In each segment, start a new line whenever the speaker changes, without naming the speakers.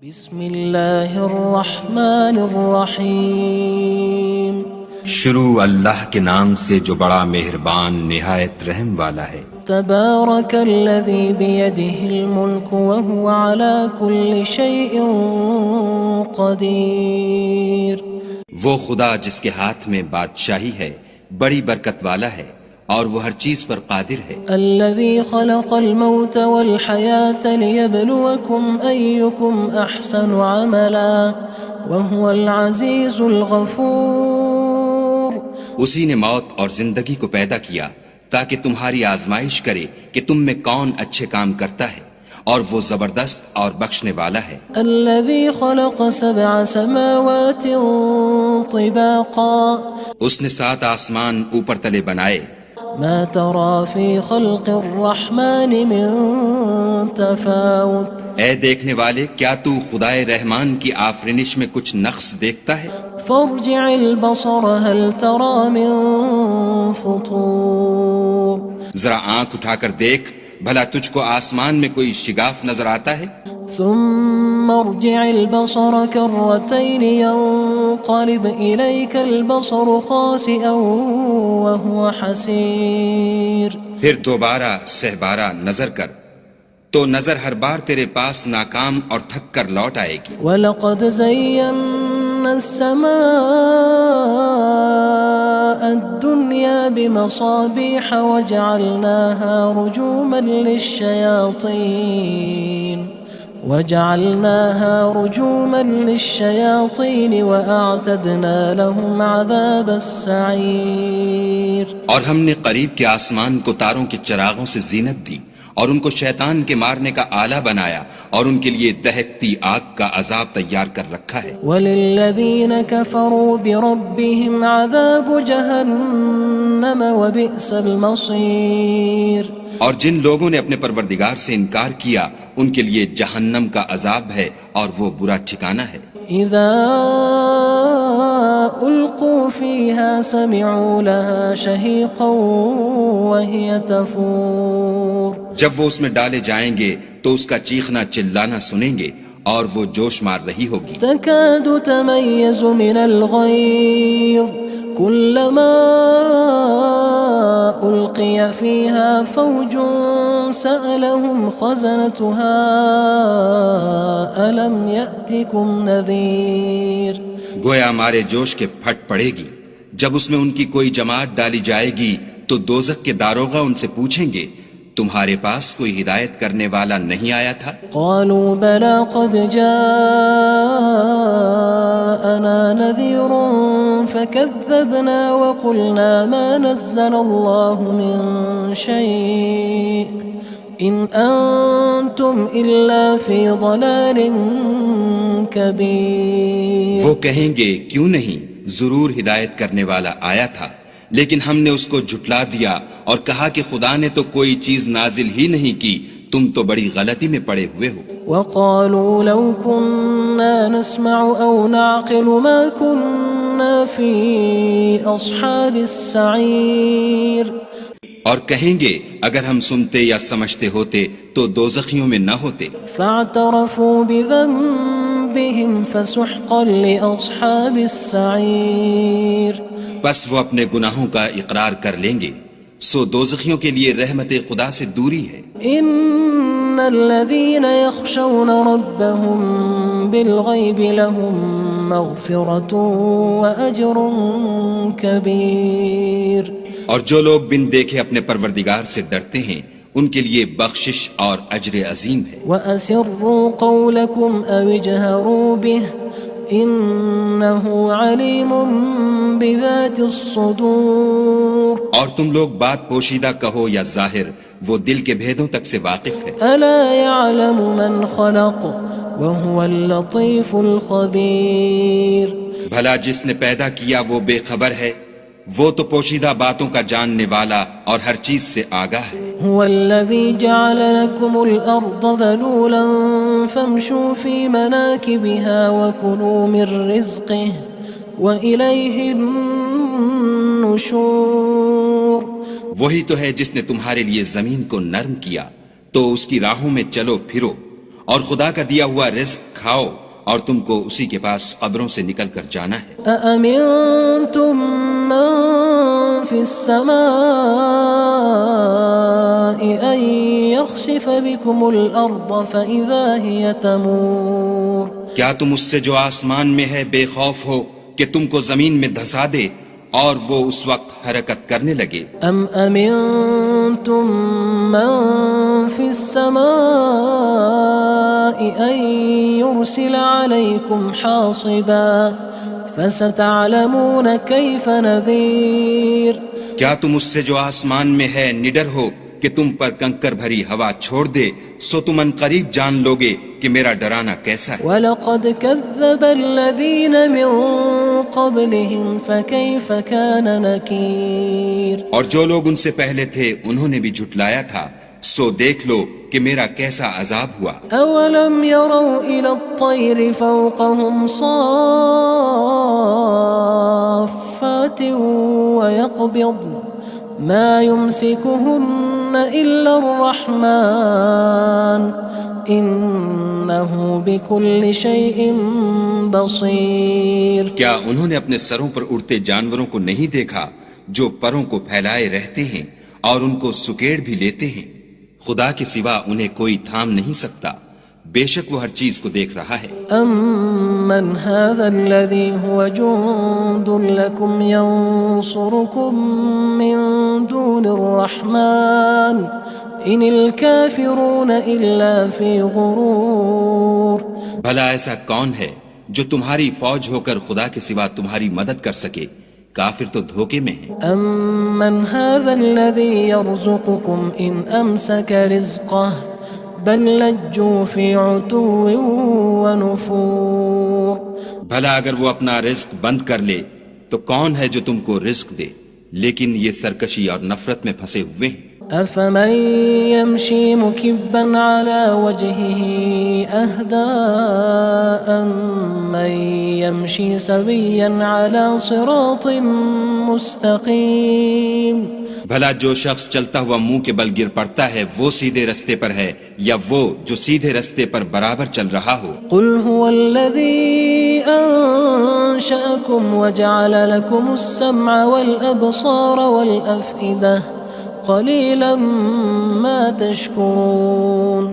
بسم اللہ الرحمن الرحیم
شروع اللہ کے نام سے جو بڑا مہربان نہایت رحم والا ہے۔
تبارک الذی بیدہ الملک وہو علی کل شیء قدیر۔
وہ خدا جس کے ہاتھ میں بادشاہی ہے بڑی برکت والا ہے اور وہ ہر چیز پر قادر ہے۔
الذی خلق الموت والحیاة لیبلوکم ایکم احسن عملا وہو العزیز الغفور۔
اسی نے موت اور زندگی کو پیدا کیا تاکہ تمہاری آزمائش کرے کہ تم میں کون اچھے کام کرتا ہے، اور وہ زبردست اور بخشنے والا ہے۔
الذی خلق سبع سماوات طباقا۔
اس نے 7 آسمان اوپر تلے بنائے۔
ما ترى في خلق الرحمن من تفاوت۔
اے دیکھنے والے، کیا تو خدائے رحمان کی آفرینش میں کچھ نقص دیکھتا ہے؟
فارجع البصر هل ترى من فطور۔
ذرا آنکھ اٹھا کر دیکھ، بھلا تجھ کو آسمان میں کوئی شگاف نظر آتا ہے؟
ثم ارجع البصر كرتين ينقلب إليك البصر خاسئا وهو حسير۔
پھر دوبارہ سہبارہ نظر کر تو نظر ہر بار تیرے پاس ناکام اور تھک کر لوٹ آئے گی۔
وَلَقَدْ زَيَّنَّا السَّمَاءَ الدُّنْيَا بِمَصَابِيحَ وَجَعَلْنَاهَا رُجُومًا لِلشَّيَاطِينِ وَأَعْتَدْنَا لَهُمْ عَذَابَ السَّعِيرِ۔
اور ہم نے قریب کے آسمان کو تاروں کے چراغوں سے زینت دی اور ان کو شیطان کے مارنے کا آلہ بنایا، اور ان کے لیے دہکتی آگ کا عذاب تیار کر رکھا ہے۔
وَلِلَّذِينَ كَفَرُوا بِرَبِّهِمْ عَذَابُ جَهَنَّمَ وَبِئْسَ الْمَصِيرُ۔
اور جن لوگوں نے اپنے پروردگار سے انکار کیا ان کے لیے جہنم کا عذاب ہے اور وہ برا ٹھکانہ ہے۔
اذا القوا فيها سمعوا لها شهيقا وهي تفور۔
جب وہ اس میں ڈالے جائیں گے تو اس کا چیخنا چلانا سنیں گے اور وہ جوش مار رہی ہوگی۔
تكاد تميز من الغيظ كلما ألقي فيها فوج سألهم خزنتها ألم يأتكم نذير۔
گویا مارے جوش کے پھٹ پڑے گی۔ جب اس میں ان کی کوئی جماعت ڈالی جائے گی تو دوزخ کے داروغہ ان سے پوچھیں گے تمہارے پاس کوئی ہدایت کرنے والا نہیں آیا تھا؟
قالوا بلى قد جاءنا نذير فكذبنا وقلنا ما نزل الله من شيء إن أنتم إلا في ضلال كبير۔
وہ کہیں گے کیوں نہیں، ضرور ہدایت کرنے والا آیا تھا، لیکن ہم نے اس کو جھٹلا دیا اور کہا کہ خدا نے تو کوئی چیز نازل ہی نہیں کی، تم تو بڑی غلطی میں پڑے ہوئے ہو۔
وقالوا لو كنا نسمع أو نعقل ما كنا في أصحاب السعير۔
اور کہیں گے اگر ہم سنتے یا سمجھتے ہوتے تو دوزخیوں میں نہ ہوتے۔
فاعترفوا بذنبهم فسحقا لأصحاب السعير۔
بس وہ اپنے گناہوں کا اقرار کر لیں گے، سو دوزخیوں کے لیے رحمت خدا سے دوری ہے۔
ان الذين يخشون ربهم بالغيب لهم مغفرة وأجر كبير۔
اور جو لوگ بن دیکھے اپنے پروردگار سے ڈرتے ہیں ان کے لیے بخشش اور اجر عظیم ہے۔
وَأَسِرُّوا قَوْلَكُمْ أَوِ اجْهَرُوا بِهِ إِنَّهُ عَلِيمٌ بِذَاتِ الصُّدُورِ۔
اور تم لوگ بات پوشیدہ کہو یا ظاہر، وہ دل کے بھیدوں تک سے واقف ہے۔
أَلَا يَعْلَمُ مَنْ خَلَقَ وَهُوَ اللَّطِيفُ الْخَبِيرُ۔
بھلا جس نے پیدا کیا وہ بے خبر ہے، وہ تو پوشیدہ باتوں کا جاننے والا اور ہر چیز سے آگاہ ہے۔
هو الذي جعل لكم الأرض ذلولا فامشوا في مناكبها وكلوا من رزقه وإليه النشور۔
وہی تو ہے جس نے تمہارے لیے زمین کو نرم کیا تو اس کی راہوں میں چلو پھرو اور خدا کا دیا ہوا رزق کھاؤ اور تم کو اسی کے پاس قبروں سے نکل کر جانا ہے۔
أأمنتم من في السماء أن يخسف بكم الأرض فإذا هي تمور
کیا تم اس سے جو آسمان میں ہے بے خوف ہو کہ تم کو زمین میں دھسا دے اور وہ اس وقت حرکت کرنے لگے؟
أم أمنتم من في السماء أن يرسل عليكم حاصبا فستعلمون كيف نذير
کیا تم اس سے جو آسمان میں ہے نڈر ہو کہ تم پر کنکر بھری ہوا چھوڑ دے، سو تم ان قریب جان لوگے کہ میرا ڈرانا کیسا ہے۔
وَلَقَدْ كَذَّبَ الَّذِينَ مِن قَبْلِهِمْ فَكَيْفَ كَانَ نَكِيرٌ
اور جو لوگ ان سے پہلے تھے انہوں نے بھی جھٹلایا تھا، سو دیکھ لو کہ میرا کیسا عذاب ہوا۔
أَوَلَمْ يَرَوْا إِلَى الطَّيْرِ فَوْقَهُمْ صَافَّاتٍ وَيَقْبِضْنَ مَا يُمْسِكُهُنَّ إِلَّا الرَّحْمَنُ إِنَّهُ بِكُلِّ شَيْءٍ بَصِيرٌ
کیا انہوں نے اپنے سروں پر اڑتے جانوروں کو نہیں دیکھا جو پروں کو پھیلائے رہتے ہیں اور ان کو سکیڑ بھی لیتے ہیں؟ خدا کے سوا انہیں کوئی تھام نہیں سکتا، بے شک وہ ہر چیز کو دیکھ رہا ہے۔
أَمَّنْ هَذَا الَّذِي هُوَ جُندٌ لَكُمْ يَنصُرُكُم مِّن دُونِ الرَّحْمَنِ إِنِ الْكَافِرُونَ إِلَّا فِي غُرُورٍ
بھلا ایسا کون ہے جو تمہاری فوج ہو کر خدا کے سوا تمہاری مدد کر سکے؟ کافر تو دھوکے میں ہیں۔
أَمَّنْ هَذَا الَّذِي يَرْزُقُكُمْ إِنْ أَمْسَكَ رِزْقَهُ بَلْ لَجُّوا فِي عُتُوٍّ وَنُفُورٍ
بھلا اگر وہ اپنا رزق بند کر لے تو کون ہے جو تم کو رزق دے؟ لیکن یہ سرکشی اور نفرت میں پھنسے ہوئے ہیں۔
أَفَمَن يَمْشِي مُكِبًّا عَلَى وَجْهِهِ أَهْدَىٰ أَمَّن يَمْشِي سَوِيًّا عَلَى صِرَاطٍ مُّسْتَقِيمٍ
بھلا جو شخص چلتا ہوا منہ کے بل گر پڑتا ہے وہ سیدھے رستے پر ہے یا وہ جو سیدھے رستے پر برابر چل رہا ہو؟
قُلْ هُوَ الَّذِي أَنشَأَكُمْ وَجَعَلَ لَكُمُ السَّمْعَ وَالْأَبْصَارَ وَالْأَفْئِدَةَ قَلِيلًا مَا تَشْكُرُونَ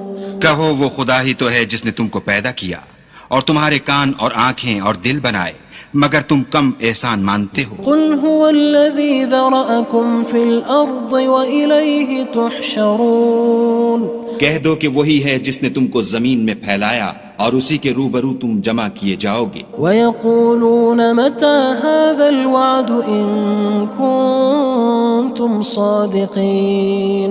کہو وہ خدا ہی تو ہے جس نے تم کو پیدا کیا اور تمہارے کان اور آنکھیں اور دل بنائے، مگر تم کم احسان مانتے ہو۔
قُلْ هُوَ الَّذِي ذَرَأَكُمْ فِي الْأَرْضِ وَإِلَيْهِ تُحْشَرُونَ
کہہ دو کہ وہی ہے جس نے تم کو زمین میں پھیلایا اور اسی کے روبرو تم جمع کیے جاؤ گے۔
وَيَقُولُونَ مَتَى هَذَا الْوَعْدُ إِن كُنتُمْ صَادِقِينَ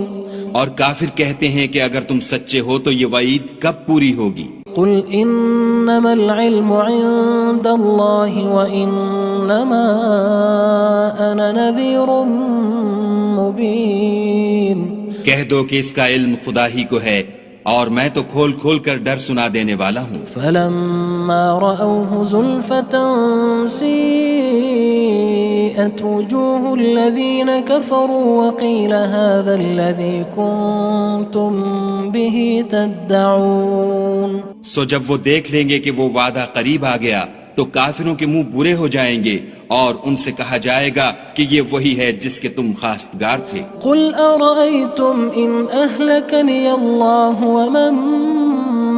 اور کافر کہتے ہیں کہ اگر تم سچے ہو تو یہ وعید کب پوری ہوگی؟
قُلْ إِنَّمَا الْعِلْمُ عِندَ اللَّهِ وَإِنَّمَا أَنَا نَذِيرٌ مُّبِينٌ
کہہ دو کہ اس کا علم خدا ہی کو ہے اور میں تو کھول کھول کر ڈر سنا دینے والا ہوں۔
فَلَمَّا رَأَوْهُ زُلْفَةً سِيئَتْ وُجُوهُ الَّذِينَ كَفَرُوا وَقِيلَ هَذَا الَّذِي كُنتُم بِهِ تَدَّعُونَ
سو جب وہ دیکھ لیں گے کہ وہ وعدہ قریب آ گیا تو کافروں کے منہ برے ہو جائیں گے اور ان سے کہا جائے گا کہ یہ وہی ہے جس کے تم خواستگار تھے۔
قُلْ أَرَأَيْتُمْ إِنْ أَهْلَكَنِيَ اللَّهُ وَمَن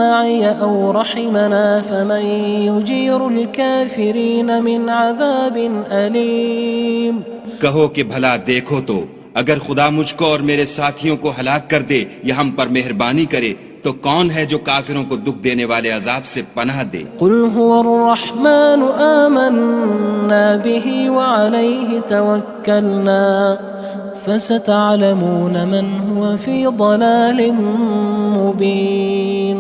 مَّعِيَ أَوْ رَحِمَنَا فَمَن يُجِيرُ الْكَافِرِينَ مِنْ عَذَابٍ أَلِيمٍ
کہو کہ بھلا دیکھو تو اگر خدا مجھ کو اور میرے ساتھیوں کو ہلاک کر دے یا ہم پر مہربانی کرے تو کون ہے جو کافروں کو دکھ دینے والے عذاب سے پناہ دے؟
قُلْ هُوَ الرَّحْمَنُ آمَنَّا بِهِ وَعَلَيْهِ تَوَكَّلْنَا فَسَتَعْلَمُونَ مَنْ هُوَ فِي ضَلَالٍ مُّبِينٍ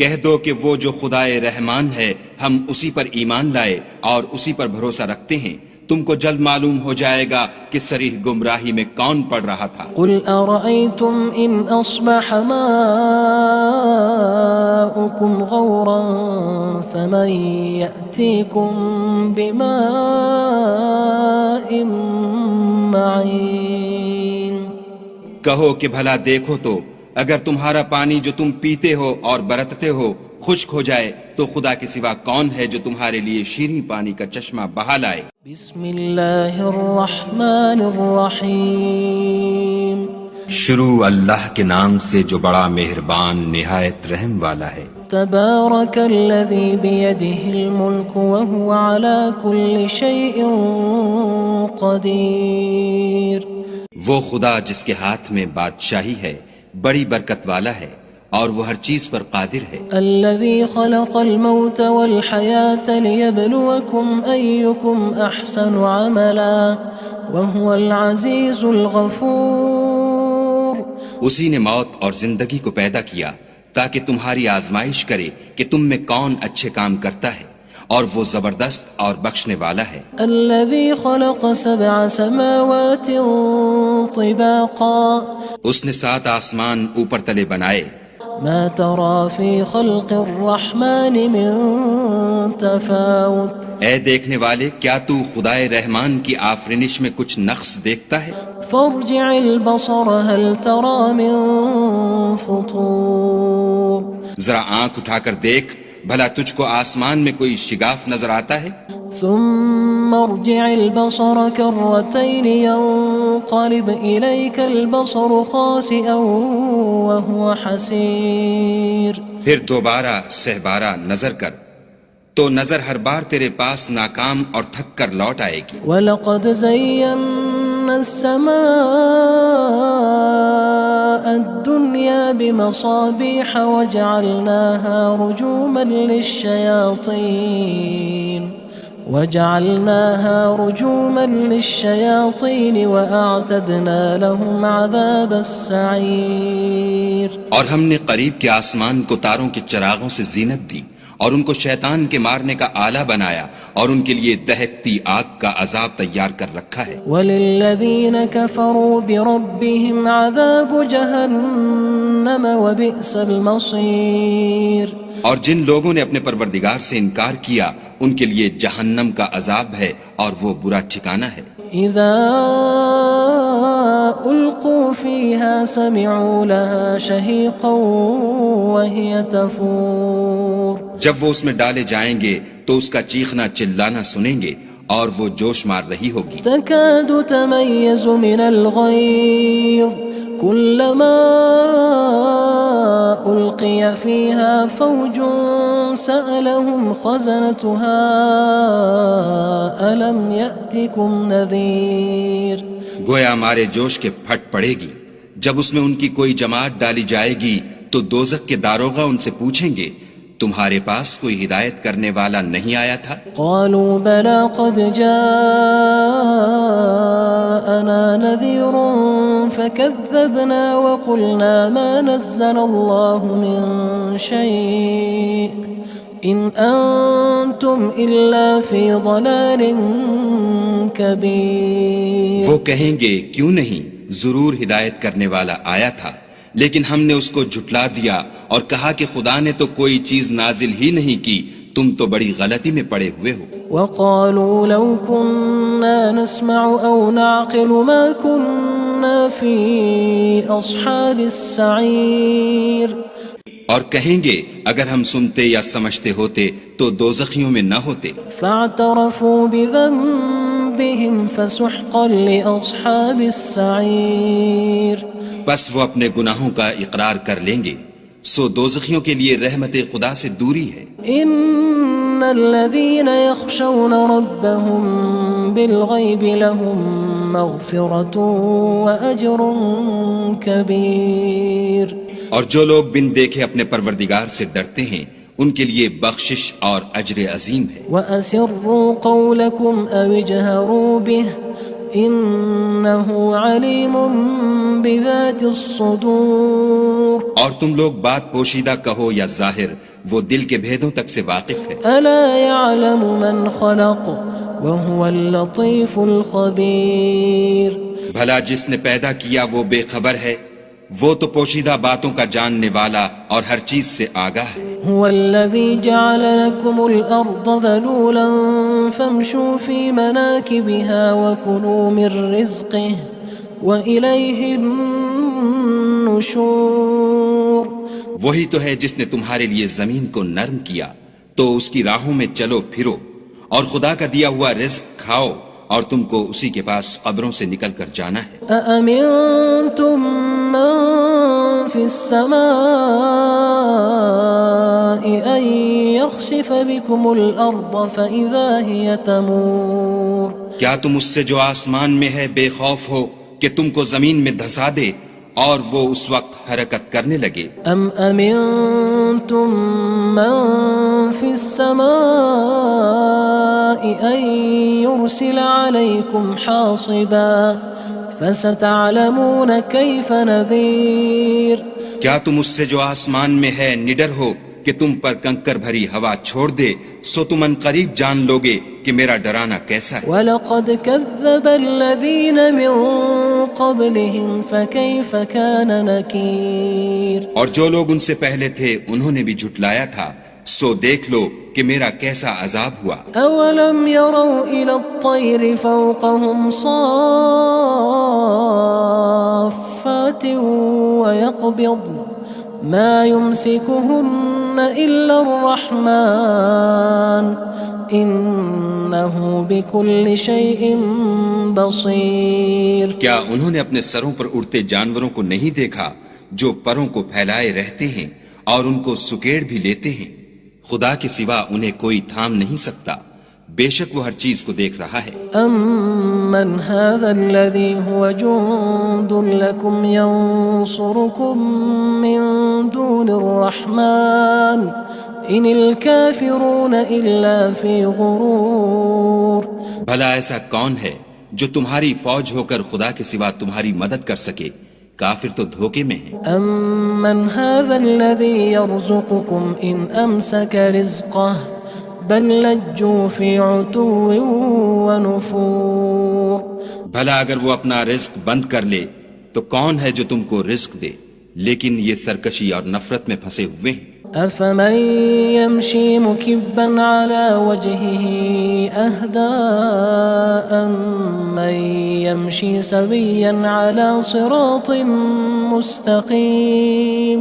کہہ دو کہ وہ جو خدائے رحمان ہے ہم اسی پر ایمان لائے اور اسی پر بھروسہ رکھتے ہیں، تم کو جلد معلوم ہو جائے گا کہ صریح گمراہی میں کون پڑ رہا تھا۔
قُلْ أَرَأَيْتُمْ إِنْ أَصْبَحَ مَاؤُكُمْ غَوْرًا فَمَن يَأْتِيكُم بِمَاءٍ مَّعِينٍ
کہو کہ بھلا دیکھو تو اگر تمہارا پانی جو تم پیتے ہو اور برتتے ہو خشک ہو جائے تو خدا کے سوا کون ہے جو تمہارے لیے شیریں پانی کا چشمہ بہا لائے؟
بسم اللہ الرحمن الرحیم
شروع اللہ کے نام سے جو بڑا مہربان نہایت رحم والا ہے۔
تبارک الذی بیدہ الملک وہو علی کل شیء قدیر۔
وہ خدا جس کے ہاتھ میں بادشاہی ہے بڑی برکت والا ہے اور وہ ہر چیز پر قادر ہے۔
الذي خلق الموت والحياة ليبلوكم أيكم أحسن عملا وهو العزيز الغفور۔
اسی نے موت اور زندگی کو پیدا کیا تاکہ تمہاری آزمائش کرے کہ تم میں کون اچھے کام کرتا ہے، اور وہ زبردست اور بخشنے والا ہے۔
الذي خلق 7 سماوات طباقا۔
اس نے 7 آسمان اوپر تلے بنائے۔
ما ترى في خلق الرحمن من تفاوت۔
اے دیکھنے والے، کیا تو خدائے رحمان کی آفرینش میں کچھ نقص دیکھتا ہے؟
فارجع البصر هل ترى من فطور۔
ذرا آنکھ اٹھا کر دیکھ، بھلا تجھ کو آسمان میں کوئی شگاف نظر آتا ہے؟
ثم ارجع البصر كرتين ينقلب إليك البصر خاسئا وهو حسير۔
پھر دوبارہ سہبارہ نظر کر تو نظر ہر بار تیرے پاس ناکام اور تھک کر لوٹ آئے گی۔
وَلَقَدْ زَيَّنَّا السَّمَاءَ الدُّنْيَا بِمَصَابِيحَ وَجَعَلْنَاهَا رُجُومًا لِلشَّيَاطِينِ وَأَعْتَدْنَا لَهُمْ عَذَابَ السَّعِيرِ۔
اور ہم نے قریب کے آسمان کو تاروں کے چراغوں سے زینت دی اور ان کو شیطان کے مارنے کا آلہ بنایا اور ان کے لیے دہکتی آگ کا عذاب تیار کر رکھا ہے۔
وَلِلَّذِينَ كَفَرُوا بِرَبِّهِمْ عَذَابُ جَهَنَّمَ وَبِئْسَ الْمَصِيرُ۔
اور جن لوگوں نے اپنے پروردگار سے انکار کیا ان کے لیے جہنم کا عذاب ہے اور وہ برا ٹھکانہ ہے۔
اذا القوا فيها سمعوا لها شهيقا وهي تفور۔
جب وہ اس میں ڈالے جائیں گے تو اس کا چیخنا چلانا سنیں گے اور وہ جوش مار رہی ہوگی۔
تكاد تميز من الغيظ كلما ألقي فيها فوج سألهم خزنتها ألم يأتكم نذير۔
گویا ہمارے جوش کے پھٹ پڑے گی جب اس میں ان کی کوئی جماعت ڈالی جائے گی تو دوزخ کے داروغہ ان سے پوچھیں گے تمہارے پاس کوئی ہدایت کرنے والا نہیں آیا تھا؟
قالوا بلى قد جاءنا نذير فكذبنا وقلنا ما نزل الله من شيء إن أنتم إلا في ضلال كبير۔
وہ کہیں گے کیوں نہیں، ضرور ہدایت کرنے والا آیا تھا، لیکن ہم نے اس کو جھٹلا دیا اور کہا کہ خدا نے تو کوئی چیز نازل ہی نہیں کی، تم تو بڑی غلطی میں پڑے ہوئے ہو۔
وقالوا لو كنا نسمع أو نعقل ما كنا في أصحاب السعير۔
اور کہیں گے اگر ہم سنتے یا سمجھتے ہوتے تو دوزخیوں میں نہ ہوتے۔
فاعترفوا بذنبهم فسحقا لأصحاب السعير۔
بس وہ اپنے گناہوں کا اقرار کر لیں گے، سو دوزخیوں کے لیے رحمت خدا سے دوری ہے۔
ان الذين يخشون ربهم بالغيب لهم مغفرة وأجر كبير۔
اور جو لوگ بن دیکھے اپنے پروردگار سے ڈرتے ہیں ان کے لیے بخشش اور اجر عظیم ہے۔
وَأَسِرُّوا قَوْلَكُمْ أَوِ اجْهَرُوا بِهِ إِنَّهُ عَلِيمٌ بِذَاتِ الصُّدُورِ۔
اور تم لوگ بات پوشیدہ کہو یا ظاہر، وہ دل کے بھیدوں تک سے واقف ہے۔
أَلَا يَعْلَمُ مَنْ خَلَقَ وَهُوَ اللَّطِيفُ الْخَبِيرُ۔
بھلا جس نے پیدا کیا وہ بے خبر ہے، وہ تو پوشیدہ باتوں کا جاننے والا اور ہر چیز سے آگاہ ہے۔
هو الذي جعل لكم الأرض ذلولا فامشوا في مناكبها وكلوا من رزقه وإليه النشور۔ النشور
وہی تو ہے جس نے تمہارے لیے زمین کو نرم کیا تو اس کی راہوں میں چلو پھرو، اور خدا کا دیا ہوا رزق کھاؤ، اور تم کو اسی کے پاس قبروں سے نکل کر جانا ہے۔
أأمنتم من في السماء أن يخسف بكم الأرض فإذا هي تمور
کیا تم اس سے جو آسمان میں ہے بے خوف ہو کہ تم کو زمین میں دھسا دے اور وہ اس وقت حرکت کرنے لگے؟
أم أمنتم من في السماء أن يرسل عليكم حاصبا فستعلمون كيف نذير
کیا تم اس سے جو آسمان میں ہے نڈر ہو کہ تم پر کنکر بھری ہوا چھوڑ دے، سو تم ان قریب جان لوگے کہ میرا ڈرانا کیسا ہے۔
وَلَقَدْ كَذَّبَ الَّذِينَ مِن قَبْلِهِمْ فَكَيْفَ كَانَ نَكِيرٌ
اور جو لوگ ان سے پہلے تھے انہوں نے بھی جھٹلایا تھا، سو دیکھ لو کہ میرا کیسا عذاب ہوا۔
أَوَلَمْ يَرَوْا إِلَى الطَّيْرِ فَوْقَهُمْ صَافَّاتٍ وَيَقْبِضْنَ مَا يُمْسِكُهُنَّ إِلَّا الرَّحْمَنُ إِنَّهُ بِكُلِّ شَيْءٍ بَصِيرٌ
کیا انہوں نے اپنے سروں پر اڑتے جانوروں کو نہیں دیکھا جو پروں کو پھیلائے رہتے ہیں اور ان کو سکیڑ بھی لیتے ہیں؟ خدا کے سوا انہیں کوئی تھام نہیں سکتا، بے شک وہ ہر چیز کو دیکھ رہا ہے۔
أَمَّنْ هَذَا الَّذِي هُوَ جُندٌ لَكُمْ يَنصُرُكُم مِّن دُونِ الرَّحْمَنِ إِنِ الْكَافِرُونَ إِلَّا فِي غُرُورٍ
بھلا ایسا کون ہے جو تمہاری فوج ہو کر خدا کے سوا تمہاری مدد کر سکے؟ کافر تو دھوکے میں ہیں۔
أَمَّنْ هَذَا الَّذِي يَرْزُقُكُمْ إِنْ أَمْسَكَ رِزْقَهُ بَلْ لَجُّوا فِي عُتُوٍّ وَنُفُورٍ
بھلا اگر وہ اپنا رزق بند کر لے تو کون ہے جو تم کو رزق دے، لیکن یہ سرکشی اور نفرت میں پھنسے ہوئے ہیں۔
أَفَمَن يَمْشِي مُكِبًّا عَلَى وَجْهِهِ أَهْدَىٰ أَمَّن يَمْشِي سَوِيًّا عَلَى صِرَاطٍ مُّسْتَقِيمٍ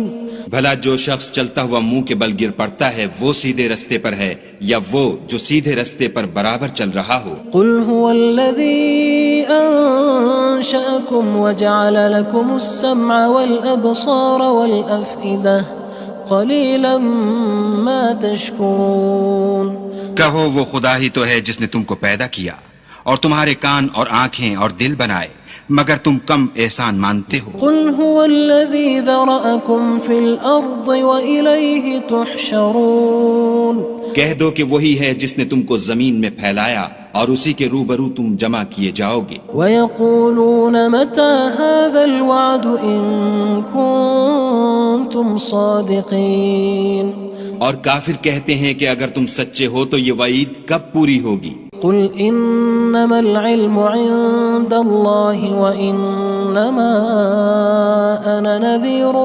بھلا جو شخص چلتا ہوا منہ کے بل گر پڑتا ہے وہ سیدھے رستے پر ہے یا وہ جو سیدھے رستے پر برابر چل رہا ہو؟
قُلْ هُوَ الَّذِي أَنشَأَكُمْ وَجَعَلَ لَكُمُ السَّمْعَ وَالْأَبْصَارَ وَالْأَفْئِدَةَ قَلِيلًا مَا تَشْكُرُونَ
کہو وہ خدا ہی تو ہے جس نے تم کو پیدا کیا اور تمہارے کان اور آنکھیں اور دل بنائے، مگر تم کم احسان مانتے ہو۔
قُلْ هُوَ الَّذِي ذَرَأَكُمْ فِي الْأَرْضِ وَإِلَيْهِ تُحْشَرُونَ
کہہ دو کہ وہی ہے جس نے تم کو زمین میں پھیلایا اور اسی کے روبرو تم جمع کیے جاؤ گے۔
وَيَقُولُونَ مَتَى هَذَا الْوَعْدُ إِن كُنتُمْ صَادِقِينَ
اور کافر کہتے ہیں کہ اگر تم سچے ہو تو یہ وعید کب پوری ہوگی؟
قُلْ إِنَّمَا الْعِلْمُ عِندَ اللَّهِ وَإِنَّمَا أَنَا نَذِيرٌ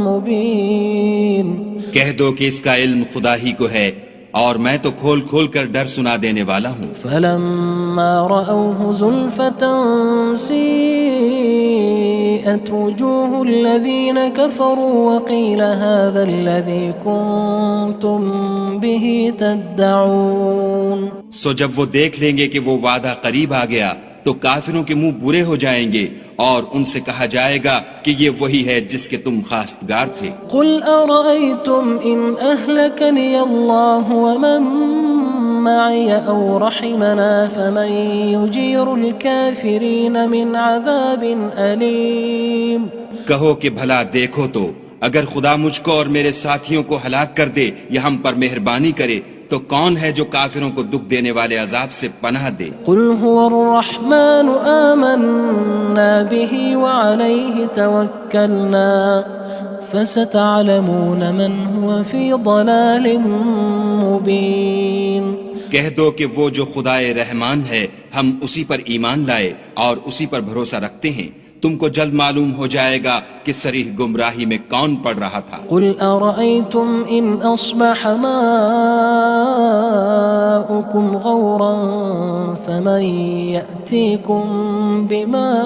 مُّبِينٌ
کہہ دو کہ اس کا علم خدا ہی کو ہے اور میں تو کھول کھول کر ڈر سنا دینے والا ہوں۔
فَلَمَّا رَأَوْهُ زُلْفَةً سِيئَتْ وُجُوهُ الَّذِينَ كَفَرُوا وَقِيلَ هَذَا الَّذِي كُنتُم بِهِ تَدَّعُونَ
سو جب وہ دیکھ لیں گے کہ وہ وعدہ قریب آ گیا تو کافروں کے منہ برے ہو جائیں گے اور ان سے کہا جائے گا کہ یہ وہی ہے جس کے تم خواستگار تھے۔
قُلْ أَرَأَيْتُمْ إِنْ أَهْلَكَنِيَ اللَّهُ وَمَن مَّعِيَ أَوْ رَحِمَنَا فَمَن يُجِيرُ الْكَافِرِينَ مِنْ عَذَابٍ أَلِيمٍ
کہو کہ بھلا دیکھو تو اگر خدا مجھ کو اور میرے ساتھیوں کو ہلاک کر دے یا ہم پر مہربانی کرے تو کون ہے جو کافروں کو دکھ دینے والے عذاب سے پناہ دے؟
قُلْ هُوَ الرَّحْمَنُ آمَنَّا بِهِ وَعَلَيْهِ تَوَكَّلْنَا فَسَتَعْلَمُونَ مَنْ هُوَ فِي ضَلَالٍ مُّبِينٍ
کہہ دو کہ وہ جو خدائے رحمان ہے ہم اسی پر ایمان لائے اور اسی پر بھروسہ رکھتے ہیں، تم کو جلد معلوم ہو جائے گا کہ صریح گمراہی میں کون پڑ رہا تھا۔
قُلْ أَرَأَيْتُمْ إِنْ أَصْبَحَ مَاؤُكُمْ غَوْرًا فَمَن يَأْتِيكُم بِمَاءٍ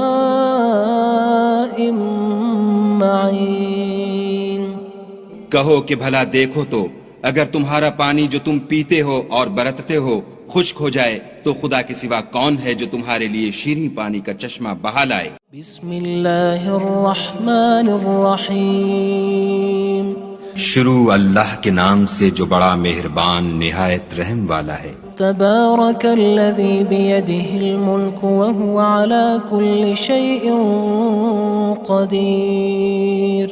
کہو کہ بھلا دیکھو تو اگر تمہارا پانی جو تم پیتے ہو اور برتتے ہو خشک ہو جائے تو خدا کے سوا کون ہے جو تمہارے لیے شیریں پانی کا چشمہ بہا لائے؟
بسم اللہ الرحمن الرحیم
شروع اللہ کے نام سے جو بڑا مہربان نہایت رحم والا ہے۔
تبارک الذی بیدہ الملک وہو علی کل شیء قدیر۔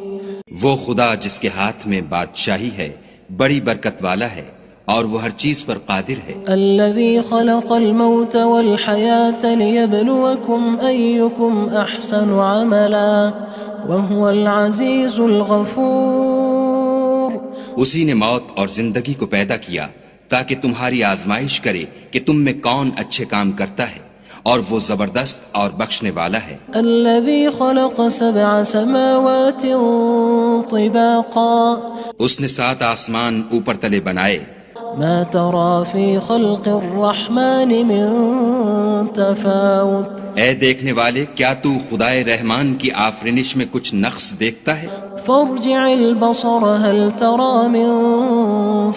وہ خدا جس کے ہاتھ میں بادشاہی ہے بڑی برکت والا ہے اور وہ ہر چیز پر قادر ہے۔
الذی خلق الموت والحیاة لیبلوکم ایکم احسن عملا وہو العزیز الغفور۔
اسی نے موت اور زندگی کو پیدا کیا تاکہ تمہاری آزمائش کرے کہ تم میں کون اچھے کام کرتا ہے اور وہ زبردست اور بخشنے والا ہے۔
الذی خلق سبع سماوات طباقا۔
اس نے 7 آسمان اوپر تلے بنائے۔
ما ترى في خلق الرحمن من تفاوت۔
اے دیکھنے والے کیا تو خدائے رحمان کی آفرینش میں کچھ نقص دیکھتا ہے؟
فارجع البصر هل ترى من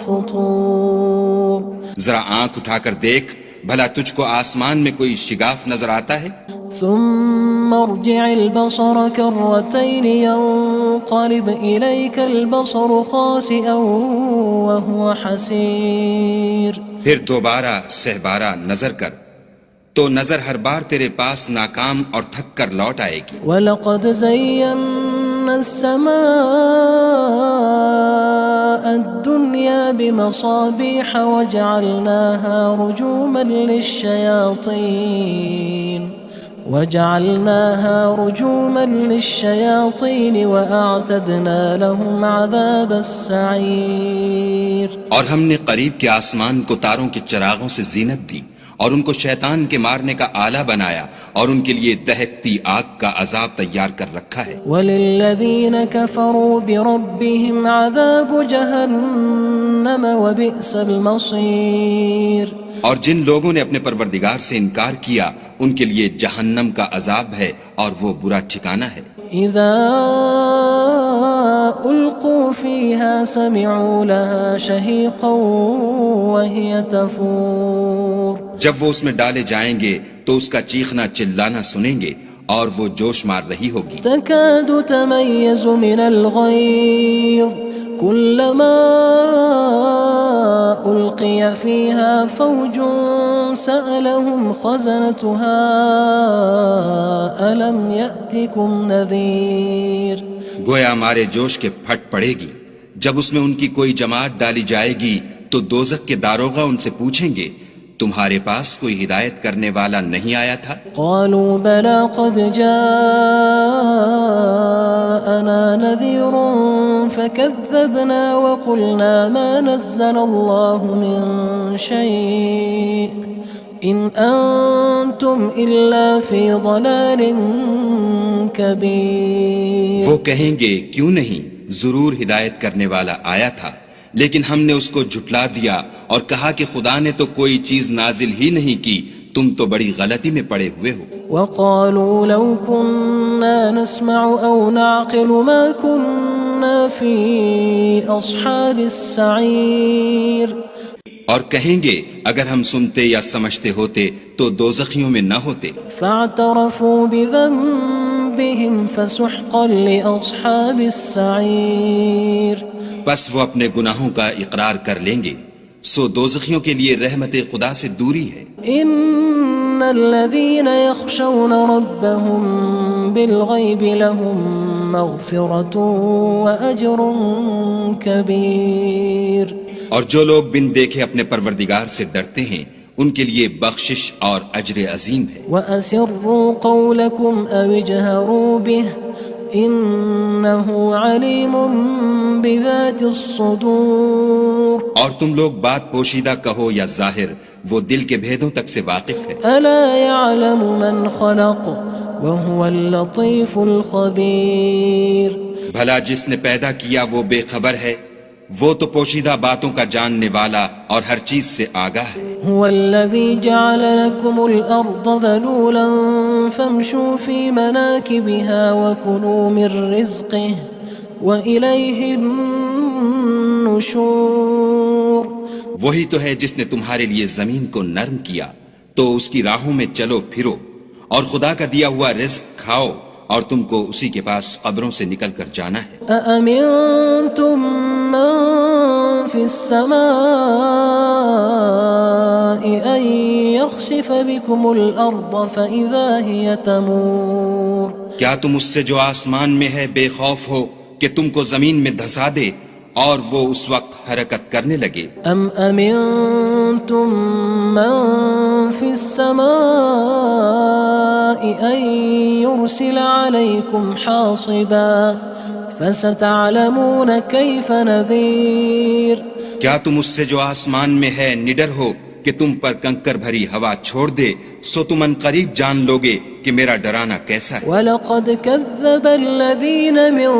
فطور۔
ذرا آنکھ اٹھا کر دیکھ بھلا تجھ کو آسمان میں کوئی شگاف نظر آتا ہے؟
ثم ارجع البصر كرتين ينقلب إليك البصر خاسئا وهو حسير۔
پھر دوبارہ سہبارہ نظر کر تو نظر ہر بار تیرے پاس ناکام اور تھک کر لوٹ آئے گی۔
وَلَقَدْ زَيَّنَّا السَّمَاءَ الدُّنْيَا بِمَصَابِيحَ وَجَعَلْنَاهَا رُجُومًا لِلشَّيَاطِينِ وَأَعْتَدْنَا لَهُمْ عَذَابَ السَّعِيرِ۔
اور ہم نے قریب کے آسمان کو تاروں کے چراغوں سے زینت دی اور ان کو شیطان کے مارنے کا آلہ بنایا اور ان کے لیے دہکتی آگ کا عذاب تیار کر رکھا ہے۔
وَلِلَّذِينَ كَفَرُوا بِرَبِّهِمْ عَذَابُ جَهَنَّمَ وَبِئْسَ الْمَصِيرُ۔
اور جن لوگوں نے اپنے پروردگار سے انکار کیا ان کے لیے جہنم کا عذاب ہے اور وہ برا ٹھکانہ ہے۔
اذا القوا فيها سمعوا لها شهيقا وهي تفور۔
جب وہ اس میں ڈالے جائیں گے تو اس کا چیخنا چلانا سنیں گے اور وہ جوش مار رہی ہوگی۔
تكاد تميز من الغيظ كلما ألقي فيها فوج سألهم خزنتها ألم يأتكم نذير۔
گویا مارے جوش کے پھٹ پڑے گی جب اس میں ان کی کوئی جماعت ڈالی جائے گی تو دوزخ کے داروغہ ان سے پوچھیں گے تمہارے پاس کوئی ہدایت کرنے والا نہیں آیا تھا؟
قالوا بلى قد جاءنا نذير فكذبنا وقلنا ما نزل الله من شيء إن أنتم إلا في ضلال كبير۔
وہ کہیں گے کیوں نہیں، ضرور ہدایت کرنے والا آیا تھا لیکن ہم نے اس کو جھٹلا دیا اور کہا کہ خدا نے تو کوئی چیز نازل ہی نہیں کی، تم تو بڑی غلطی میں پڑے ہوئے ہو۔
وقالوا لو كنا نسمع أو نعقل ما كنا في أصحاب السعير۔
اور کہیں گے اگر ہم سنتے یا سمجھتے ہوتے تو دوزخیوں میں نہ ہوتے۔
فاعترفوا بذنبهم فسحقا لأصحاب السعير۔
بس وہ اپنے گناہوں کا اقرار کر لیں گے، سو دوزخیوں کے لیے رحمت خدا سے دوری ہے۔
ان الذين يخشون ربهم بالغيب لهم مغفرة وأجر كبير۔
اور جو لوگ بن دیکھے اپنے پروردگار سے ڈرتے ہیں ان کے لیے بخشش اور اجر عظیم ہے۔
وَأَسِرُّوا قَوْلَكُمْ أَوِ اجْهَرُوا بِهِ إِنَّهُ عَلِيمٌ بِذَاتِ الصُّدُورِ۔
اور تم لوگ بات پوشیدہ کہو یا ظاہر، وہ دل کے بھیدوں تک سے واقف ہے۔
أَلَا يَعْلَمُ مَنْ خَلَقَ وَهُوَ اللَّطِيفُ الْخَبِيرُ۔
بھلا جس نے پیدا کیا وہ بے خبر ہے، وہ تو پوشیدہ باتوں کا جاننے والا اور ہر چیز سے آگاہ ہے۔
هو الذي جعل لكم الأرض ذلولا فامشوا في مناكبها وكلوا من رزقه وإليه النشور
وہی تو ہے جس نے تمہارے لیے زمین کو نرم کیا تو اس کی راہوں میں چلو پھرو، اور خدا کا دیا ہوا رزق کھاؤ، اور تم کو اسی کے پاس قبروں سے نکل کر جانا ہے۔
أأمنتم من في السماء أن يخسف بكم الأرض فإذا هي تمور
کیا تم اس سے جو آسمان میں ہے بے خوف ہو کہ تم کو زمین میں دھسا دے اور وہ اس وقت حرکت کرنے لگے؟
أم أمنتم من في السماء أن يرسل عليكم حاصبا فستعلمون كيف نذير
کیا تم اس سے جو آسمان میں ہے نڈر ہو کہ تم پر کنکر بھری ہوا چھوڑ دے، سو تم ان قریب جان لوگے کہ میرا ڈرانا کیسا ہے۔
وَلَقَدْ كَذَّبَ الَّذِينَ مِن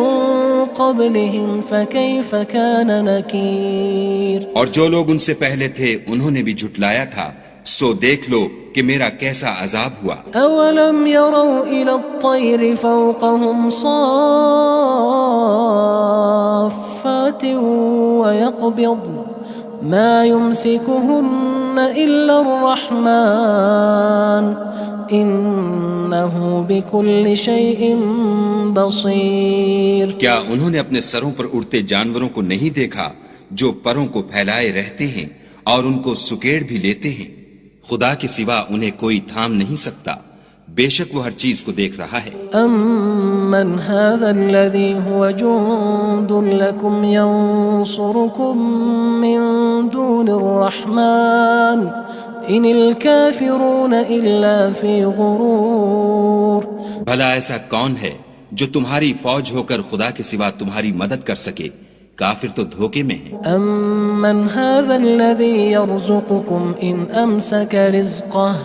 قَبْلِهِمْ فَكَيْفَ كَانَ نَكِيرٌ
اور جو لوگ ان سے پہلے تھے انہوں نے بھی جھٹلایا تھا، سو دیکھ لو کہ میرا کیسا عذاب ہوا۔
أَوَلَمْ يَرَوْا إِلَى الطَّيْرِ فَوْقَهُمْ صَافَّاتٍ وَيَقْبِضْنَ مَا يُمْسِكُهُنَّ إِلَّا الرَّحْمَنُ إِنَّهُ بِكُلِّ شَيْءٍ بَصِيرٌ
کیا انہوں نے اپنے سروں پر اڑتے جانوروں کو نہیں دیکھا جو پروں کو پھیلائے رہتے ہیں اور ان کو سکیڑ بھی لیتے ہیں؟ خدا کے سوا انہیں کوئی تھام نہیں سکتا، بے شک وہ ہر چیز کو دیکھ رہا ہے۔
أَمَّنْ هَذَا الَّذِي هُوَ جُندٌ لَكُمْ يَنصُرُكُم مِّن دُونِ الرَّحْمَنِ إِنِ الْكَافِرُونَ إِلَّا فِي غُرُورٍ
بھلا ایسا کون ہے جو تمہاری فوج ہو کر خدا کے سوا تمہاری مدد کر سکے؟ کافر تو دھوکے میں ہیں۔
أَمَّنْ هَذَا الَّذِي يَرْزُقُكُمْ إِنْ أَمْسَكَ رِزْقَهُ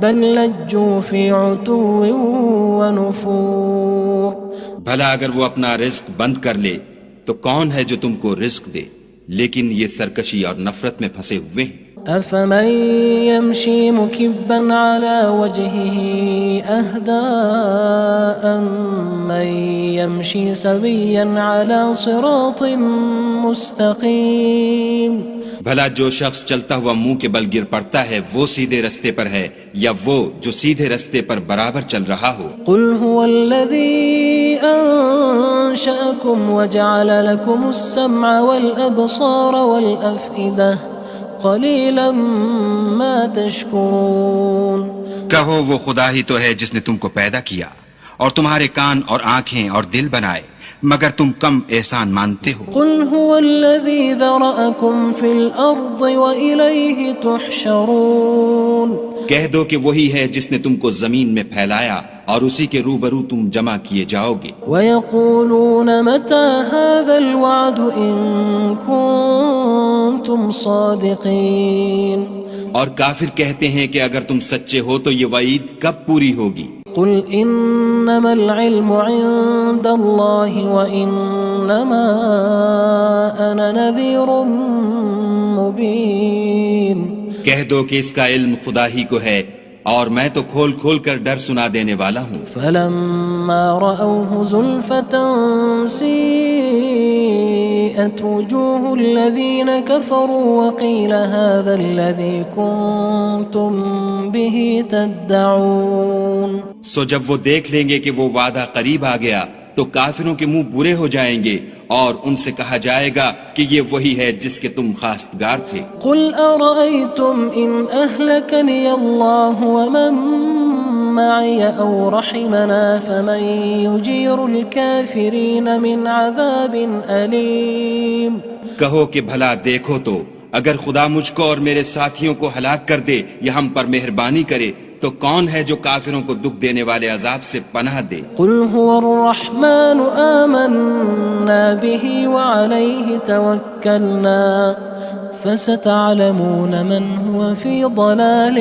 بَلْ لَجُّوا فِي عُتُوٍّ وَنُفُورٍ
بھلا اگر وہ اپنا رزق بند کر لے تو کون ہے جو تم کو رزق دے؟ لیکن یہ سرکشی اور نفرت میں پھنسے ہوئے ہیں۔
أَفَمَن يَمْشِي مُكِبًّا عَلَى وَجْهِهِ أَهْدَىٰ أَمَّن يَمْشِي سَوِيًّا عَلَى صِرَاطٍ مُّسْتَقِيمٍ
بھلا جو شخص چلتا ہوا منہ کے بل گر پڑتا ہے وہ سیدھے رستے پر ہے یا وہ جو سیدھے رستے پر برابر چل رہا ہو؟
قُلْ هُوَ الَّذِي أَنشَأَكُمْ وَجَعَلَ لَكُمُ السَّمْعَ وَالْأَبْصَارَ وَالْأَفْئِدَةَ قَلِيلًا مَا تَشْكُرُونَ
کہو وہ خدا ہی تو ہے جس نے تم کو پیدا کیا اور تمہارے کان اور آنکھیں اور دل بنائے، مگر تم کم احسان مانتے ہو۔
قُلْ هُوَ الَّذِي ذَرَأَكُمْ فِي الْأَرْضِ وَإِلَيْهِ تُحْشَرُونَ
کہہ دو کہ وہی ہے جس نے تم کو زمین میں پھیلایا اور اسی کے روبرو تم جمع کیے جاؤ گے۔
وَيَقُولُونَ مَتَى هَذَا الْوَعْدُ إِن كُنتُمْ صَادِقِينَ
اور کافر کہتے ہیں کہ اگر تم سچے ہو تو یہ وعید کب پوری ہوگی؟
قُلْ إِنَّمَا الْعِلْمُ عِندَ اللَّهِ وَإِنَّمَا أَنَا نَذِيرٌ مُّبِينٌ
کہہ دو کہ اس کا علم خدا ہی کو ہے اور میں تو کھول کھول کر ڈر سنا دینے والا ہوں۔
فَلَمَّا رَأَوْهُ زُلْفَةً سِيئَتْ وُجُوهُ الَّذِينَ كَفَرُوا وَقِيلَ هَذَا الَّذِي كُنتُم بِهِ تَدَّعُونَ
سو جب وہ دیکھ لیں گے کہ وہ وعدہ قریب آ گیا تو کافروں کے منہ برے ہو جائیں گے اور ان سے کہا جائے گا کہ یہ وہی ہے جس کے تم خواستگار تھے۔
قُلْ أَرَأَيْتُمْ إِنْ أَهْلَكَنِيَ اللَّهُ وَمَن مَّعِيَ أَوْ رَحِمَنَا فَمَن يُجِيرُ الْكَافِرِينَ مِنْ عَذَابٍ أَلِيمٍ
کہو کہ بھلا دیکھو تو اگر خدا مجھ کو اور میرے ساتھیوں کو ہلاک کر دے یا ہم پر مہربانی کرے تو کون ہے جو کافروں کو دکھ دینے والے عذاب سے پناہ دے؟
قُلْ هُوَ الرَّحْمَنُ آمَنَّا بِهِ وَعَلَيْهِ تَوَكَّلْنَا فَسَتَعْلَمُونَ مَنْ هُوَ فِي ضَلَالٍ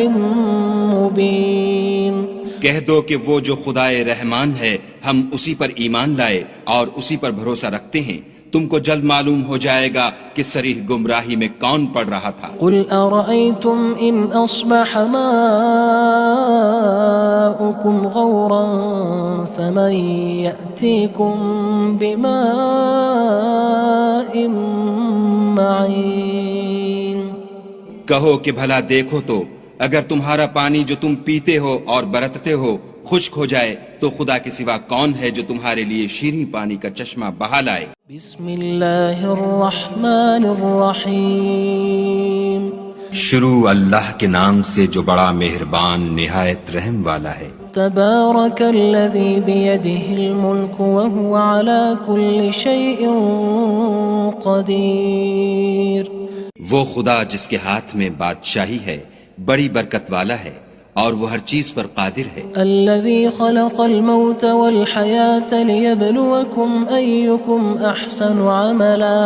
مُّبِينٍ
کہہ دو کہ وہ جو خدائے رحمان ہے ہم اسی پر ایمان لائے اور اسی پر بھروسہ رکھتے ہیں، تم کو جلد معلوم ہو جائے گا کہ صریح گمراہی میں کون پڑ رہا تھا۔
قُلْ أَرَأَيْتُمْ إِنْ أَصْبَحَ مَاؤُكُمْ غَوْرًا فَمَن يَأْتِيكُم بِمَاءٍ معين
کہو کہ بھلا دیکھو تو اگر تمہارا پانی جو تم پیتے ہو اور برتتے ہو خشک ہو جائے تو خدا کے سوا کون ہے جو تمہارے لیے شیریں پانی کا چشمہ بہا لائے؟
بسم اللہ الرحمن الرحیم
شروع اللہ کے نام سے جو بڑا مہربان نہایت رحم والا ہے۔
تبارک الذی بیدہ الملک وہو علی کل شیء قدیر
وہ خدا جس کے ہاتھ میں بادشاہی ہے بڑی برکت والا ہے اور وہ ہر چیز پر قادر ہے۔
الذي خلق الموت والحياة ليبلوكم أيكم أحسن عملا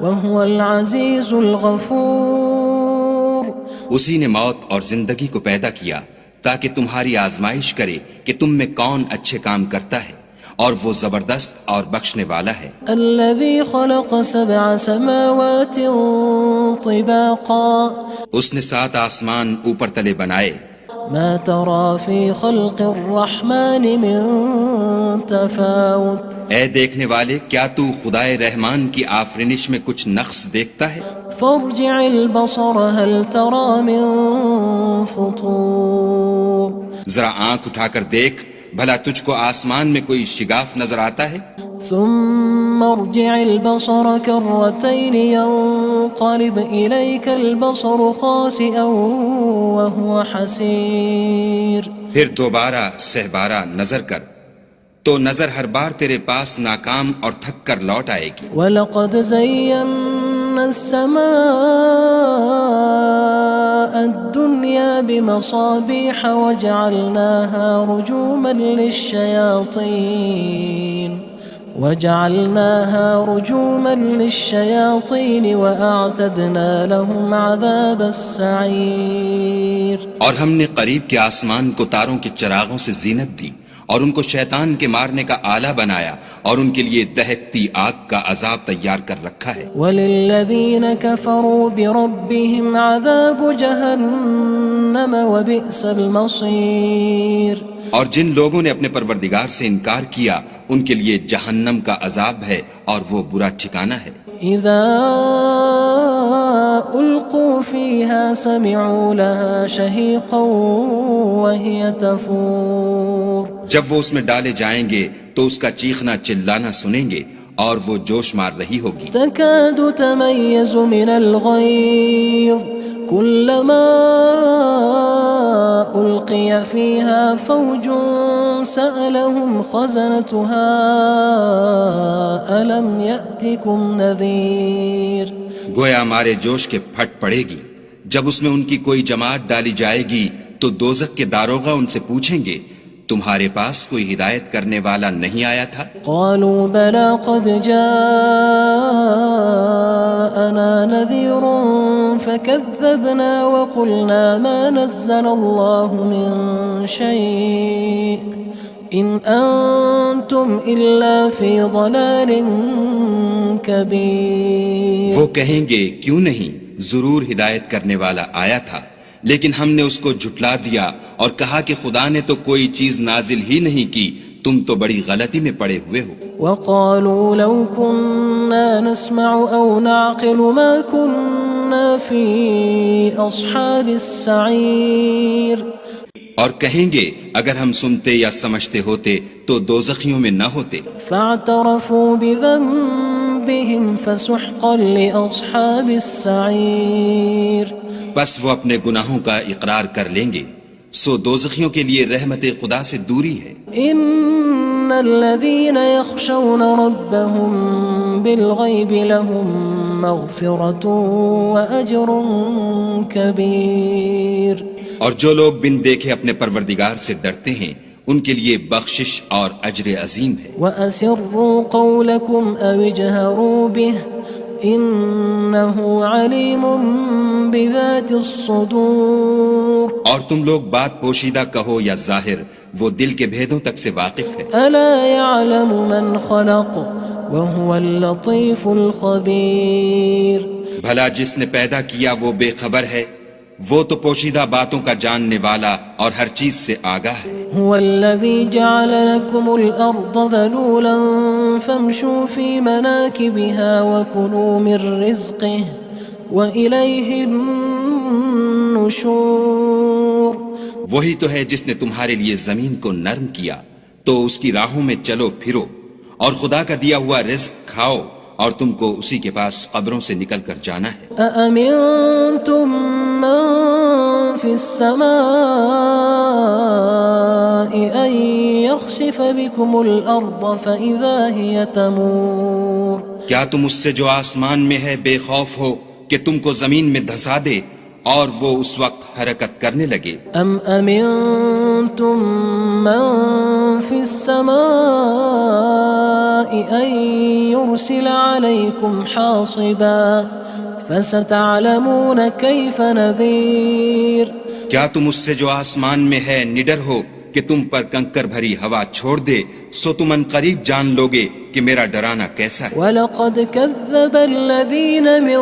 وهو العزيز الغفور
اسی نے موت اور زندگی کو پیدا کیا تاکہ تمہاری آزمائش کرے کہ تم میں کون اچھے کام کرتا ہے اور وہ زبردست اور بخشنے والا ہے۔
الذي خلق 7 سماوات طباقا
اس نے 7 آسمان اوپر تلے بنائے۔
ما ترى في خلق الرحمن من تفاوت
اے دیکھنے والے کیا تو خدائے رحمان کی آفرینش میں کچھ نقص دیکھتا ہے؟
فارجع البصر هل ترى من فطور
ذرا آنکھ اٹھا کر دیکھ بھلا تجھ کو آسمان میں کوئی شگاف نظر آتا ہے؟
ثم ارجع البصر كرتين ينقلب إليك البصر خاسئا وهو حسير
پھر دوبارہ سہبارہ نظر کر تو نظر ہر بار تیرے پاس ناکام اور تھک کر لوٹ آئے گی۔
وَلَقَدْ زَيَّنَّا السَّمَاءَ الدُّنْيَا بِمَصَابِيحَ وَجَعَلْنَاهَا رُجُومًا لِلشَّيَاطِينِ وَأَعْتَدْنَا لَهُمْ عَذَابَ السَّعِيرِ
اور ہم نے قریب کے آسمان کو تاروں کے چراغوں سے زینت دی اور ان کو شیطان کے مارنے کا آلہ بنایا اور ان کے لیے دہکتی آگ کا عذاب تیار کر رکھا ہے۔
وَلِلَّذِينَ كَفَرُوا بِرَبِّهِمْ عَذَابُ جَهَنَّمَ وَبِئْسَ الْمَصِيرُ
اور جن لوگوں نے اپنے پروردگار سے انکار کیا ان کے لیے جہنم کا عذاب ہے اور وہ برا ٹھکانہ ہے۔
اذا القوا فيها سمعوا لها شهيقا وهي تفور
جب وہ اس میں ڈالے جائیں گے تو اس کا چیخنا چلانا سنیں گے اور وہ جوش مار رہی ہوگی۔
تكاد تميز من الغيظ كلما ألقي فيها فوج سألهم خزنتها ألم يأتكم نذير
گویا مارے جوش کے پھٹ پڑے گی جب اس میں ان کی کوئی جماعت ڈالی جائے گی تو دوزخ کے داروغہ ان سے پوچھیں گے تمہارے پاس کوئی ہدایت کرنے والا نہیں آیا تھا؟
قالوا بلى قد جاءنا نذير فكذبنا وقلنا ما نزل الله من شيء إن أنتم إلا في ضلال كبير
وہ کہیں گے کیوں نہیں ضرور ہدایت کرنے والا آیا تھا لیکن ہم نے اس کو جھٹلا دیا اور کہا کہ خدا نے تو کوئی چیز نازل ہی نہیں کی تم تو بڑی غلطی میں پڑے ہوئے ہو۔
وقالوا لو كنا نسمع أو نعقل ما كنا في أصحاب السعير
اور کہیں گے اگر ہم سنتے یا سمجھتے ہوتے تو دوزخیوں میں نہ ہوتے۔
فاعترفوا بذنبهم فسحقا لأصحاب السعير
بس وہ اپنے گناہوں کا اقرار کر لیں گے سو دوزخیوں کے لیے رحمت خدا سے دوری ہے۔
ان الذين يخشون ربهم بالغيب لهم مغفرة واجر كبير
اور جو لوگ بن دیکھے اپنے پروردگار سے ڈرتے ہیں ان کے لیے بخشش اور اجر عظیم ہے۔
واسروا قولكم او اجهروا به انه علیم بذات الصدور
اور تم لوگ بات پوشیدہ کہو یا ظاہر وہ دل کے بھیدوں تک سے واقف ہے۔
الا يعلم من خلق وهو اللطيف الخبير
بھلا جس نے پیدا کیا وہ بے خبر ہے وہ تو پوشیدہ باتوں کا جاننے والا اور ہر چیز سے آگاہ ہے۔
هو الذي جعل لكم الارض ذلولا فامشوا في مناكبها وكلوا من رزقه وإليه النشور.
وہی تو ہے جس نے تمہارے لیے زمین کو نرم کیا تو اس کی راہوں میں چلو پھرو اور خدا کا دیا ہوا رزق کھاؤ اور تم کو اسی کے پاس قبروں سے نکل کر جانا ہے.
أأمنتم من في السماء أن يخسف بكم الأرض فإذا هي تمور.
کیا تم اس سے جو آسمان میں ہے بے خوف ہو کہ تم کو زمین میں دھسا دے اور وہ اس وقت حرکت کرنے لگے؟
ام امنتم من في السماء ان يرسل عليكم حاصبا فستعلمون كيف نذير.
کیا تم اس سے جو آسمان میں ہے نڈر ہو کہ تم پر کنکر بھری ہوا چھوڑ دے سو تم ان قریب جان لوگے کہ میرا ڈرانا کیسا ہے.
وَلَقَدْ كَذَّبَ الَّذِينَ مِن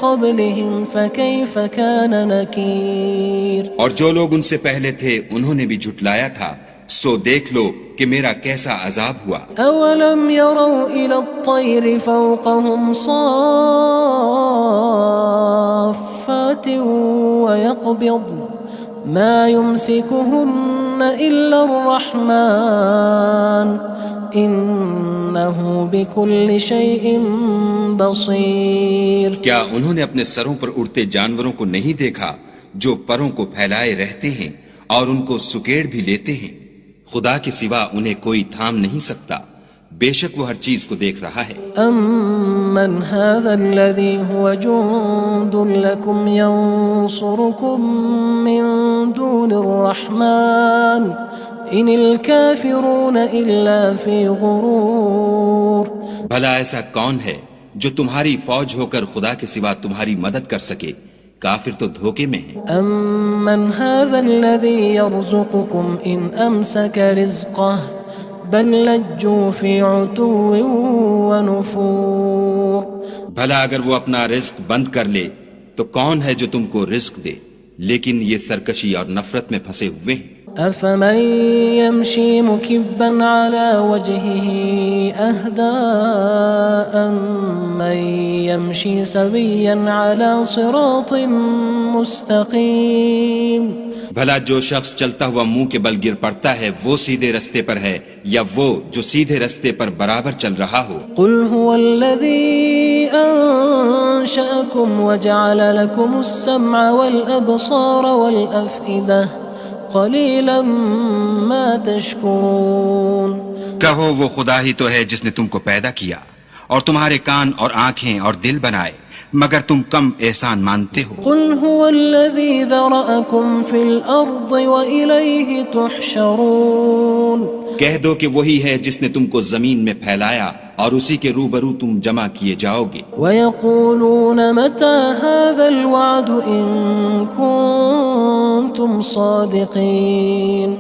قَبْلِهِمْ فَكَيْفَ كَانَ نَكِيرٌ.
اور جو لوگ ان سے پہلے تھے انہوں نے بھی جھٹلایا تھا سو دیکھ لو کہ میرا کیسا عذاب ہوا.
أَوَلَمْ يَرَوْا إِلَى الطَّيْرِ فَوْقَهُمْ صَافَّاتٍ وَيَقْبِضْنَ مَا يُمْسِكُهُنَّ إِلَّا الرَّحْمَنُ إِنَّهُ بِكُلِّ شَيْءٍ بَصِيرٌ.
کیا انہوں نے اپنے سروں پر اڑتے جانوروں کو نہیں دیکھا جو پروں کو پھیلائے رہتے ہیں اور ان کو سکیڑ بھی لیتے ہیں؟ خدا کے سوا انہیں کوئی تھام نہیں سکتا، بے شک وہ ہر چیز کو دیکھ رہا ہے.
أَمَّنْ هَذَا الَّذِي هُوَ جُندٌ لَكُمْ يَنصُرُكُم مِّن دُونِ الرَّحْمَنِ إِنِ الْكَافِرُونَ إِلَّا فِي غُرُورٍ.
بھلا ایسا کون ہے جو تمہاری فوج ہو کر خدا کے سوا تمہاری مدد کر سکے؟ کافر تو دھوکے میں ہیں.
أَمَّنْ هَذَا الَّذِي يَرْزُقُكُمْ إِنْ أَمْسَكَ رِزْقَهُ بَلْ لَجُّوا فِي عُتُوٍّ وَنُفُورٍ.
بھلا اگر وہ اپنا رزق بند کر لے تو کون ہے جو تم کو رزق دے؟ لیکن یہ سرکشی اور نفرت میں پھنسے ہوئے ہیں.
أَفَمَن يَمْشِي مُكِبًّا عَلَى وَجْهِهِ أَهْدَىٰ أَمَّن يَمْشِي سَوِيًّا عَلَى صِرَاطٍ مُّسْتَقِيمٍ.
بھلا جو شخص چلتا ہوا منہ کے بل گر پڑتا ہے وہ سیدھے رستے پر ہے یا وہ جو سیدھے رستے پر برابر چل رہا ہو؟
قُلْ هُوَ الَّذِي أَنشَأَكُمْ وَجَعَلَ لَكُمُ السَّمْعَ وَالْأَبْصَارَ وَالْأَفْئِدَةَ قَلِيلًا مَا تَشْكُرُونَ.
کہو وہ خدا ہی تو ہے جس نے تم کو پیدا کیا اور تمہارے کان اور آنکھیں اور دل بنائے، مگر تم کم احسان مانتے ہو.
قُلْ هُوَ الَّذِي ذَرَأَكُمْ فِي الْأَرْضِ وَإِلَيْهِ تُحْشَرُونَ.
کہہ دو کہ وہی ہے جس نے تم کو زمین میں پھیلایا اور اسی کے روبرو تم جمع کیے جاؤ گے.
وَيَقُولُونَ مَتَى هَذَا الْوَعْدُ إِن كُنتُمْ صَادِقِينَ.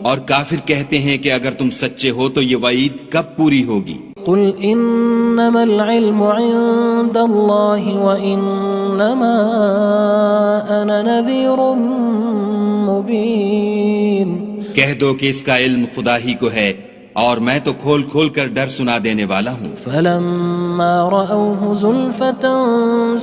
اور کافر کہتے ہیں کہ اگر تم سچے ہو تو یہ وعید کب پوری ہوگی؟
قُلْ إِنَّمَا الْعِلْمُ عِندَ اللَّهِ وَإِنَّمَا أَنَا نَذِيرٌ مُّبِينٌ.
کہہ دو کہ اس کا علم خدا ہی کو ہے اور میں تو کھول کھول کر ڈر سنا دینے والا ہوں.
فَلَمَّا رَأَوْهُ زُلْفَةً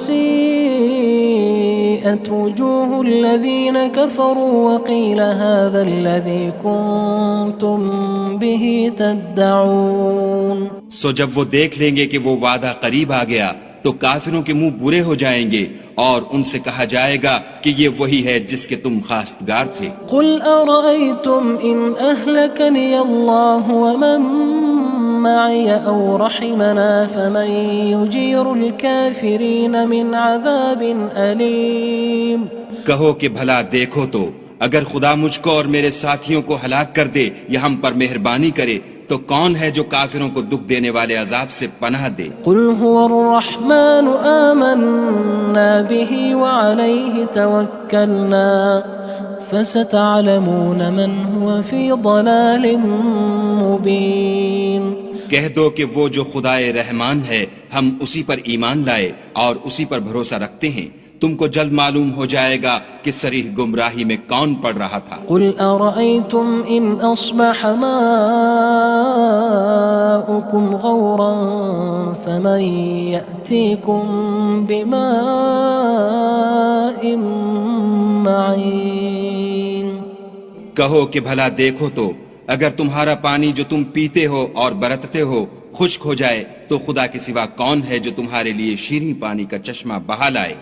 سِيئَتْ وُجُوهُ الَّذِينَ كَفَرُوا وَقِيلَ هَذَا الَّذِي كُنتُم بِهِ تَدَّعُونَ.
سو جب وہ دیکھ لیں گے کہ وہ وعدہ قریب آ گیا تو کافروں کے منہ برے ہو جائیں گے اور ان سے کہا جائے گا کہ یہ وہی ہے جس کے تم خواستگار تھے.
قُلْ أَرَأَيْتُمْ إِنْ أَهْلَكَنِيَ اللَّهُ وَمَن مَّعِيَ أَوْ رَحِمَنَا فَمَن يُجِيرُ الْكَافِرِينَ مِنْ عَذَابٍ أَلِيمٍ.
کہو کہ بھلا دیکھو تو اگر خدا مجھ کو اور میرے ساتھیوں کو ہلاک کر دے یا ہم پر مہربانی کرے تو کون ہے جو کافروں کو دکھ دینے والے عذاب سے پناہ دے؟
قُلْ هُوَ الرَّحْمَنُ آمَنَّا بِهِ وَعَلَيْهِ تَوَكَّلْنَا فَسَتَعْلَمُونَ مَنْ هُوَ فِي ضَلَالٍ مُّبِينٍ.
کہہ دو کہ وہ جو خدائے رحمان ہے ہم اسی پر ایمان لائے اور اسی پر بھروسہ رکھتے ہیں، تم کو جلد معلوم ہو جائے گا کہ صریح گمراہی میں کون پڑ رہا تھا۔
قل أرأيتم إن أصبح ماؤكم غورا فمن يأتيكم بماء معين۔
کہو کہ بھلا دیکھو تو اگر تمہارا پانی جو تم پیتے ہو اور برتتے ہو خشک ہو جائے تو خدا کے سوا کون ہے جو تمہارے لیے شیریں پانی کا چشمہ بہا لائے۔